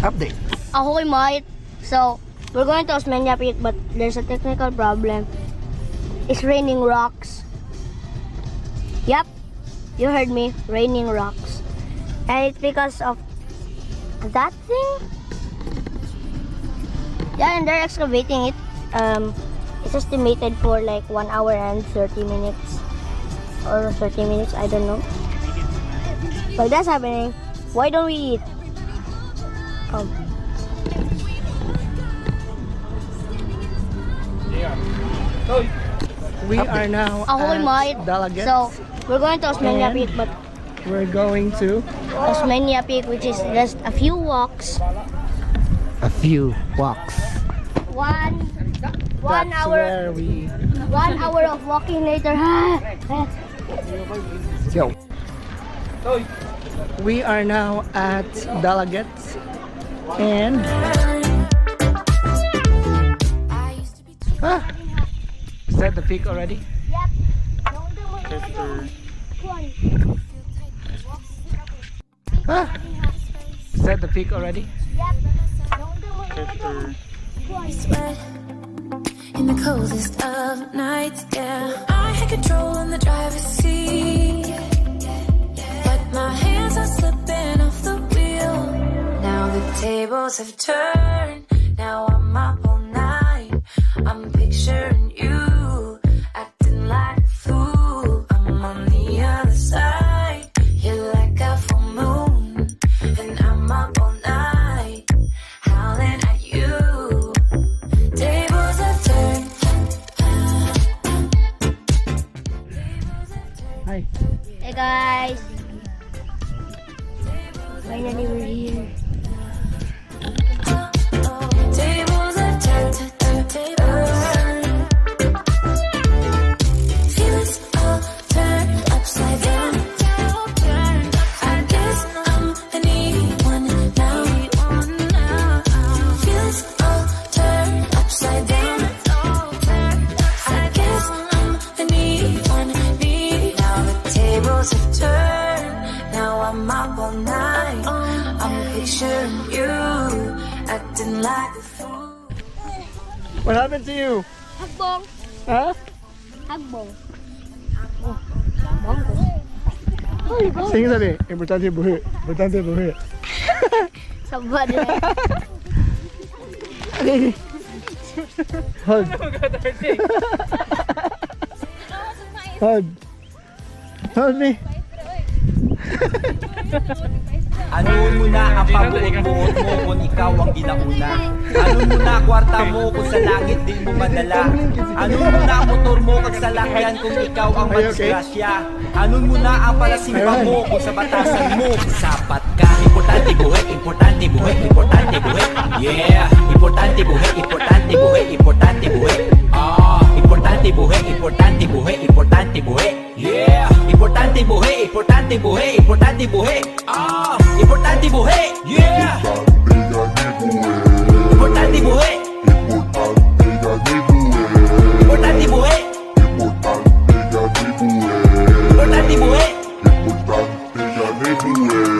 update. Ahoy, mate. So, we're going to Osmeña Peak, but there's a technical problem. It's raining rocks. Yep, you heard me. Raining rocks. And it's because of that thing. Yeah, and they're excavating it. It's estimated for like 1 hour and 30 minutes. Or 30 minutes, I don't know. But that's happening. Why don't we eat? We are now Ahoy, mate. at Dalaget. So, we're going to Osmeña Peak, but We're going to Osmeña Peak, which is just a few walks. a few walks. One That's hour. where we 1 hour of walking later. go. We are now at Dalaget and is that the peak already? Yep. Is that the peak already? Sweat in the coldest of nights, yeah. I had control in the driver's seat, but my hands are slipping off the wheel. Now the tables have turned. Now I'm up all night. I'm picturing you acting like a fool. I'm on the other side. You're like a full moon, and I'm up all night, howling at you. Tables have turned. Hi. Hey guys. Finally we're here. Tables have turned. Feelings all turned upside down. I guess I'm the needy one now. Feelings all turned upside down. I guess I'm the needy one. Now the tables have turned. Now I'm up all night. I'm picturing you acting like a fool. What happened to you? Hagbong. Huh? Hagbong. Sige sabi, importante buhi. Importante buhi. Sabad eh. Hold. Hold. Hold me. Ano mo na ang pabuot mo kung ikaw ang ginauna? Ano mo na kwarta mo kung sa langit di mo madala? Ano mo na motor mo kung sa lakyan kung ikaw ang madisgrasya? Ano mo na ang palasimpa mo kung sa batasan mo sapat ka? Importante buhay, importante buhay, importante buhay. Yeah! Importante buhay, importante buhay, importante buhay. Importante buhay, importante buhay, importante buhay. Yeah! Importante buhay, importante buhay, importante buhay. Importante buhay. Yeah!